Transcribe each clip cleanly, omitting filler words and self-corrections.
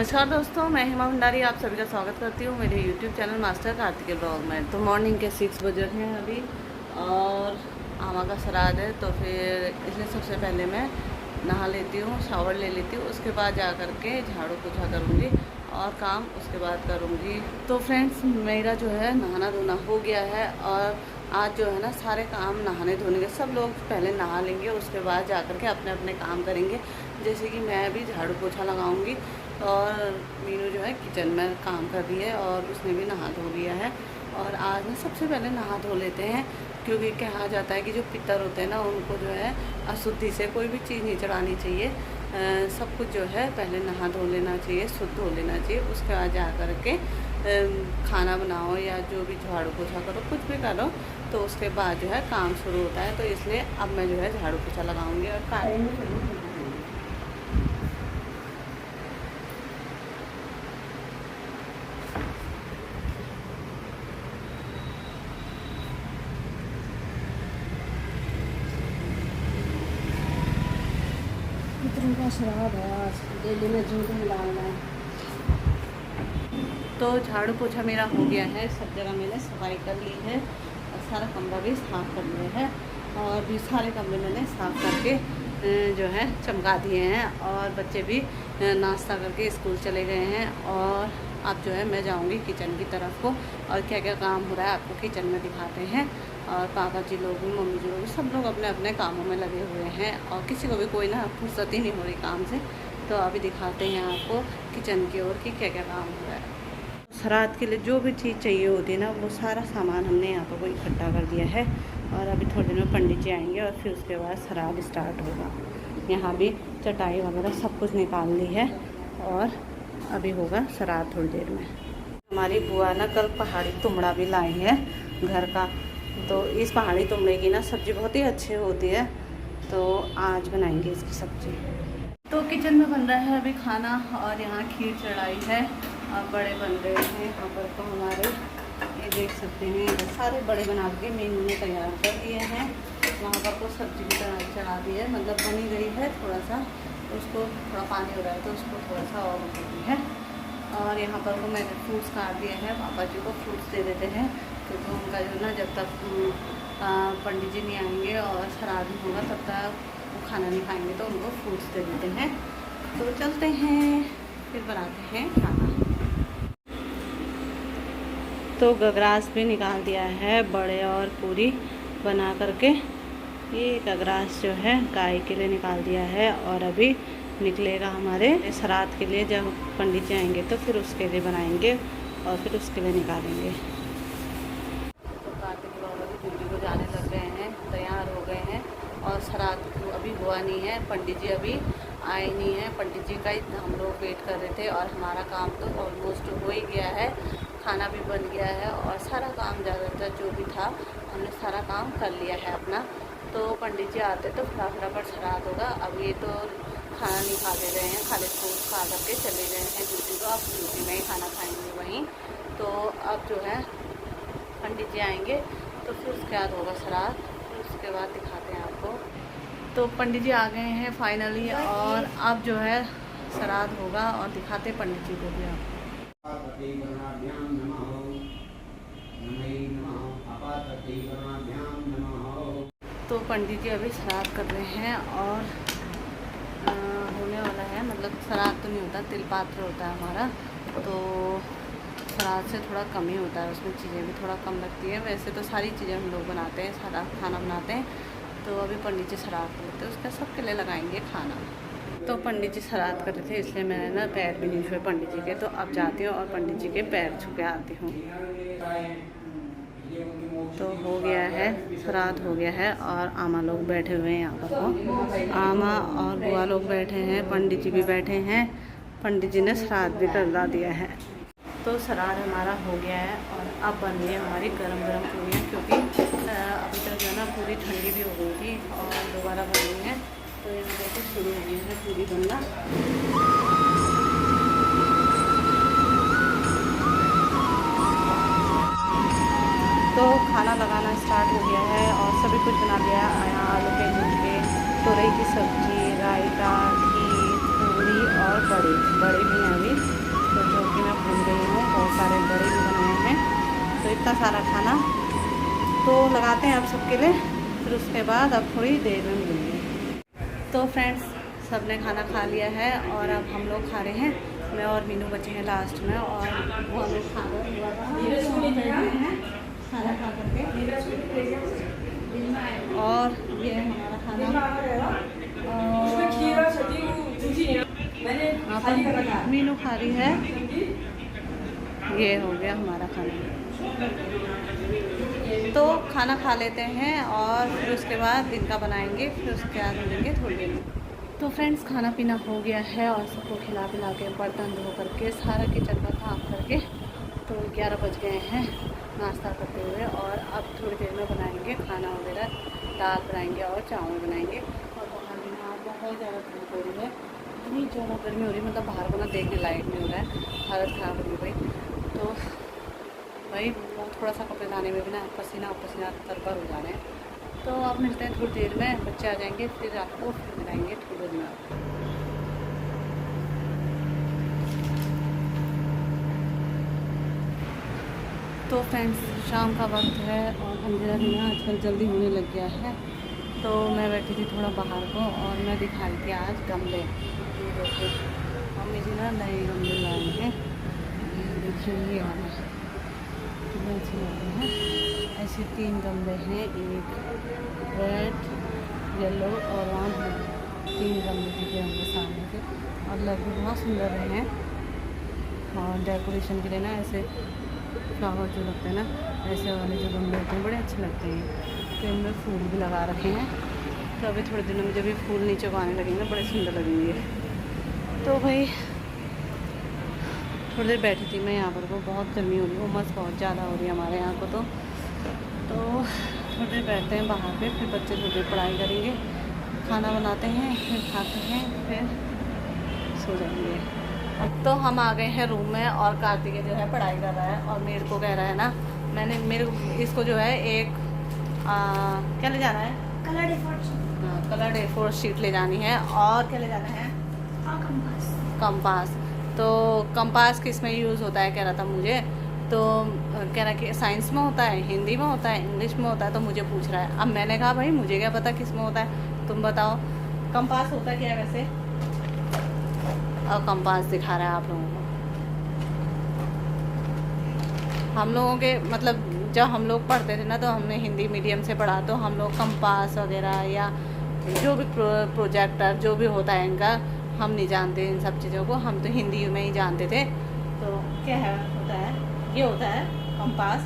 नमस्कार दोस्तों, मैं हिमा भंडारी आप सभी का स्वागत करती हूँ मेरे YouTube channel master Kartikeya blog में। तो मॉर्निंग के 6 बज रहे हैं अभी और आमा का श्राद्ध है, तो फिर इसलिए सबसे पहले मैं नहा लेती हूँ, शावर ले लेती हूँ, उसके बाद जा कर के झाड़ू पोछा करूँगी और काम उसके बाद करूँगी। तो फ्रेंड्स, मेरा जो है नहाना धोना हो गया है और आज जो है ना सारे काम नहाने धोने के सब लोग पहले नहा लेंगे, उसके बाद जा कर के अपने अपने काम करेंगे। जैसे कि मैं अभी झाड़ू पोछा लगाऊंगी और मीनू जो है किचन में काम कर रही है और उसने भी नहा धो लिया है। और आज ना सबसे पहले नहा धो लेते हैं, क्योंकि कहा जाता है कि जो पितर होते हैं ना उनको जो है अशुद्धि से कोई भी चीज़ नहीं चढ़ानी चाहिए। सब कुछ जो है पहले नहा धो लेना चाहिए, शुद्ध हो लेना चाहिए, उसके बाद जा कर के खाना बनाओ या जो भी झाड़ू पोछा करो, कुछ भी करो, तो उसके बाद जो है काम शुरू होता है। तो इसलिए अब मैं जो है झाड़ू पोछा लगाऊंगी और करेंगे। का श्राद्ध है आज, डेली में झूठ नहीं डालना है। तो झाड़ू पोछा मेरा हो गया है, सब जगह मैंने सफाई कर ली है और सारा कमरा भी साफ़ कर लिया है और भी सारे कमरे मैंने साफ़ करके जो है चमका दिए हैं और बच्चे भी नाश्ता करके स्कूल चले गए हैं। और अब जो है मैं जाऊंगी किचन की तरफ को और क्या क्या काम हो रहा है आपको किचन में दिखाते हैं। और पापा जी लोग भी, मम्मी जी लोग भी, सब लोग अपने अपने कामों में लगे हुए हैं और किसी को भी कोई ना फुर्सत ही नहीं हो रही काम से। तो अभी दिखाते हैं आपको किचन की ओर कि क्या क्या काम हो रहा है। श्राद्ध के लिए जो भी चीज़ चाहिए होती है ना, वो सारा सामान हमने यहाँ पर इकट्ठा कर दिया है और अभी थोड़ी देर में पंडित जी आएंगे और फिर उसके बाद श्राद्ध स्टार्ट होगा। यहाँ भी चटाई वगैरह सब कुछ निकाल ली है और अभी होगा श्राद्ध थोड़ी देर में। हमारी बुआ ना कल पहाड़ी तुमड़ा भी लाई है घर का, तो इस पहाड़ी तुमड़े की ना सब्ज़ी बहुत ही अच्छी होती है, तो आज बनाएंगे इसकी सब्ज़ी। तो किचन में बन रहा है अभी खाना और यहाँ खीर चढ़ाई है और बड़े बन रहे हैं यहाँ पर। तो हमारे ये देख सकते हैं सारे बड़े बना के मीनू ने तैयार कर दिए हैं। वहाँ पर को सब्ज़ी भी चढ़ा दी है, मतलब बनी गई है, थोड़ा सा उसको थोड़ा पानी हो रहा है तो उसको थोड़ा सा और दी है। और यहाँ पर को मैंने फ्रूट्स काट दिए हैं, पापा जी को फ्रूट्स दे देते हैं क्योंकि उनका जो ना जब तक पंडित जी नहीं आएंगे और श्राद्ध नहीं होगा तब तक वो खाना नहीं खाएंगे, तो उनको फ्रूट्स दे देते हैं। तो चलते हैं फिर बनाते हैं खाना। तो गगरास भी निकाल दिया है बड़े और पूरी बना करके। ये गगरास जो है गाय के लिए निकाल दिया है और अभी निकलेगा हमारे श्राद्ध के लिए। जब पंडित जी आएंगे तो फिर उसके लिए बनाएंगे और फिर उसके लिए निकालेंगे। तो कार्तिक बाबा भी ड्यूटी को जाने लग गए हैं, तैयार हो गए हैं और श्राद्ध अभी हुआ नहीं है, पंडित जी अभी आए नहीं हैं। पंडित जी का ही हम लोग वेट कर रहे थे और हमारा काम तो ऑलमोस्ट हो ही गया है, खाना भी बन गया है और सारा काम ज़्यादातर जो भी था हमने सारा काम कर लिया है अपना। तो पंडित जी आते तो फटाफट श्राद्ध होगा। अब ये तो खाना नहीं खा ले रहे हैं, खाली फ्रूट खा करके चले गए हैं ड्यूटी को, अब ड्यूटी में ही खाना खाएंगे वहीं। तो अब जो है पंडित जी आएंगे तो फिर उसके बाद होगा श्राद्ध, फिर उसके बाद दिखाते हैं आपको। तो पंडित जी आ गए हैं फाइनली और अब जो है श्राद्ध होगा और दिखाते हैं पंडित जी को भी आप। तो पंडित जी अभी श्राद्ध कर रहे हैं और होने वाला है, मतलब श्राद्ध तो नहीं होता, तिल पात्र होता है हमारा, तो श्राद्ध से थोड़ा कम ही होता है, उसमें चीज़ें भी थोड़ा कम लगती है। वैसे तो सारी चीज़ें हम लोग बनाते हैं, सारा खाना बनाते हैं। तो अभी पंडित जी श्राद्ध करते हैं, उसका सबके लिए लगाएंगे खाना। तो पंडित जी श्राद्ध कर रहे थे इसलिए मैंने ना पैर भी नहीं छुए पंडित जी के, तो अब जाती हूँ और पंडित जी के पैर छू के आती हूँ। तो हो गया है, श्राद्ध हो गया है और आमा लोग बैठे हुए हैं यहाँ पर को, आमा और बुआ लोग बैठे हैं, पंडित जी भी बैठे हैं। पंडित जी ने श्राद्ध भी करवा दिया है। तो श्राद्ध हमारा हो गया है और अब बन रही है हमारी गरम गरम पूरियाँ, क्योंकि अभी तक जो है ना पूरी ठंडी भी हो गई थी और दोबारा बन रही है। तो यहाँ देखो शुरू हो गई है पूरी बनना। तो खाना लगाना स्टार्ट हो गया है और सभी कुछ बना लिया है। आलू के भुजिए, तुरई की सब्ज़ी, रायता, खीर, पूरी और बड़े भी हैं अभी, तो जो कि मैं भूल गई हूँ। बहुत सारे बड़े भी बनाए हैं, तो इतना सारा खाना तो लगाते हैं अब सबके लिए। फिर उसके बाद अब थोड़ी देर में मिलेंगे। तो फ्रेंड्स, सब ने खाना खा लिया है और अब हम लोग खा रहे हैं। मैं और मीनू बचे हैं लास्ट में, और वो हम लोग खा हैं खाना खा करके। और ये हमारा खाना, और मीनू खा रही है। ये हो गया हमारा खाना। तो खाना खा लेते हैं और फिर उसके बाद दिन का बनाएंगे, फिर उसके बाद मिलेंगे थोड़ी देर में। तो फ्रेंड्स, खाना पीना हो गया है और सबको खिला पिला के, बर्तन धो करके, सारा किचन का काम करके, तो 11 बज गए हैं नाश्ता करते हुए। और अब थोड़ी देर में बनाएंगे खाना वगैरह, दाल बनाएंगे और चावल बनाएंगे। और बाहर भी ना बहुत ज़्यादा धूप हो रही है, इतनी ज़्यादा गर्मी हो रही है, मतलब बाहर को ना देखने लायक नहीं हो रहा है, हालत ख़राब हो रही है भाई। तो भाई वो थोड़ा सा कपड़े लाने में भी ना पसीना तर हो जा रहे हैं। तो अब मिलते हैं थोड़ी देर में, बच्चे आ जाएंगे, फिर आपको फिर मिलाएंगे थोड़ी देर में। तो फ्रेंड्स, शाम का वक्त है और अंधेरा भी ना आजकल जल्दी होने लग गया है। तो मैं बैठी थी थोड़ा बाहर को और मैं दिखाई थी आज गमले। देखिए मम्मी जी ना नए गमले लाए हैं, देखिए ये वाले कितने अच्छे लग रहे हैं। ऐसे 3 गमले हैं, एक रेड, येलो और ऑन है। 3 गमले दिखे होंगे सामने से, और लग भी बहुत सुंदर हैं। और डेकोरेशन के लिए ना ऐसे फ्लावर जो लगते हैं ना, ऐसे वाले जो गमले होते हैं बड़े अच्छे लगते हैं। तो इनमें फूल भी लगा रखे हैं, तो अभी थोड़े दिनों में जब ये फूल नीचे को आने लगेंगे बड़े सुंदर लगेंगे। तो भाई थोड़ी देर बैठी थी मैं यहाँ पर को, बहुत गर्मी हो रही है, उमस बहुत ज़्यादा हो रही है हमारे यहाँ को। तो थोड़ी देर बैठते हैं बाहर पे, फिर बच्चे थोड़ी देर पढ़ाई करेंगे, खाना बनाते हैं, फिर खाते हैं, फिर सो जाएंगे। अब तो हम आ गए हैं रूम में और कार्तिक जो है पढ़ाई कर रहा है और मेरे को कह रहा है ना, मेरे इसको जो है एक क्या ले जाना है, कलर A4 शीट ले जानी है। और क्या ले जाना है, कंपास। तो कंपास किस में यूज़ होता है कह रहा था मुझे, तो कह रहा कि साइंस में होता है, हिंदी में होता है, इंग्लिश में होता है। तो मुझे पूछ रहा है, अब मैंने कहा भाई मुझे क्या पता किस में होता है, तुम बताओ कंपास होता क्या है वैसे। और कंपास दिखा रहा है आप लोगों को। हम लोगों के मतलब जब हम लोग पढ़ते थे ना, तो हमने हिंदी मीडियम से पढ़ा, तो हम लोग कंपास वगैरह या जो भी प्रोजेक्टर जो भी होता है इनका, हम नहीं जानते इन सब चीज़ों को, हम तो हिंदी में ही जानते थे। तो क्या है होता है, ये होता है कंपास।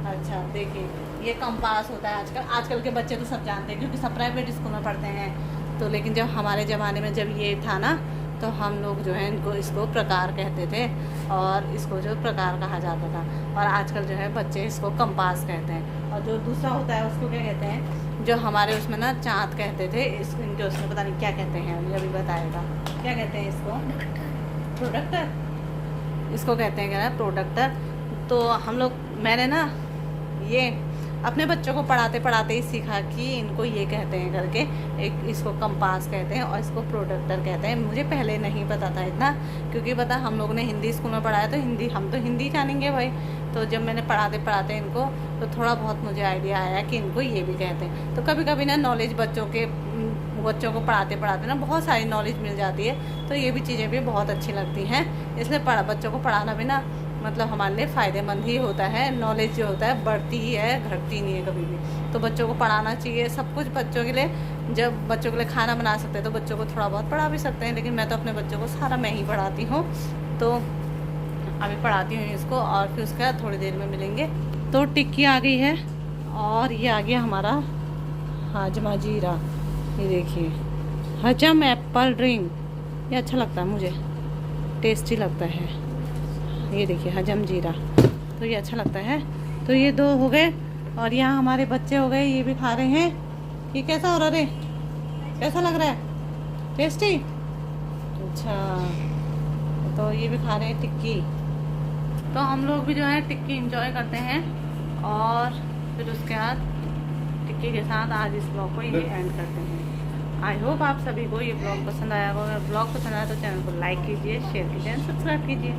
अच्छा देखिए, ये कंपास होता है। आजकल के बच्चे तो सब जानते हैं क्योंकि सब प्राइवेट स्कूल में पढ़ते हैं। तो लेकिन जब हमारे ज़माने में जब ये था ना, तो हम लोग जो है इसको प्रकार कहते थे, और इसको जो प्रकार कहा जाता था। और आजकल जो है बच्चे इसको कंपास कहते हैं। और जो दूसरा होता है उसको क्या कहते हैं, जो हमारे उसमें ना चाँद कहते थे, इनके उसमें पता नहीं क्या कहते हैं, ये अभी बताएगा क्या कहते हैं इसको, प्रोडक्टर इसको कहते हैं, क्या है प्रोडक्टर। तो हम लोग मैंने ना ये अपने बच्चों को पढ़ाते पढ़ाते ही सीखा कि इनको ये कहते हैं करके, एक इसको कंपास कहते हैं और इसको प्रोडक्टर कहते हैं। मुझे पहले नहीं पता था इतना, क्योंकि पता हम लोग ने हिंदी स्कूल में पढ़ाया, तो हम तो हिंदी जानेंगे भाई। तो जब मैंने पढ़ाते पढ़ाते इनको, तो थोड़ा बहुत मुझे आइडिया आया कि इनको ये भी कहते हैं। तो कभी कभी ना नॉलेज बच्चों को पढ़ाते पढ़ाते ना बहुत सारी नॉलेज मिल जाती है। तो ये भी चीज़ें भी बहुत अच्छी लगती हैं, इसलिए बच्चों को पढ़ाना भी ना मतलब हमारे लिए फ़ायदेमंद ही होता है। नॉलेज जो होता है बढ़ती ही है, घटती नहीं है कभी भी। तो बच्चों को पढ़ाना चाहिए सब कुछ बच्चों के लिए। जब बच्चों के लिए खाना बना सकते हैं तो बच्चों को थोड़ा बहुत पढ़ा भी सकते हैं, लेकिन मैं तो अपने बच्चों को सारा मैं ही पढ़ाती हूँ। तो अभी पढ़ाती हूँ इसको और फिर उसके बाद थोड़ी देर में मिलेंगे। तो टिक्की आ गई है और ये आ गया हमारा हाजमा जीरा। ये देखिए, हजम एप्पल ड्रिंक, ये अच्छा लगता है मुझे, टेस्टी लगता है। ये देखिए हजम जीरा, तो ये अच्छा लगता है। तो ये 2 हो गए और यहाँ हमारे बच्चे हो गए, ये भी खा रहे हैं। ये कैसा हो रहा है, कैसा लग रहा है, टेस्टी। अच्छा, तो ये भी खा रहे हैं टिक्की। तो हम लोग भी जो है टिक्की एंजॉय करते हैं और फिर उसके बाद टिक्की के साथ आज इस ब्लॉग को यही एंड करते हैं। आई होप आप सभी को ये ब्लॉग पसंद आया होगा। अगर ब्लॉग पसंद आया तो चैनल को लाइक कीजिए, शेयर कीजिए, सब्सक्राइब कीजिए।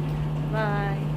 बाय।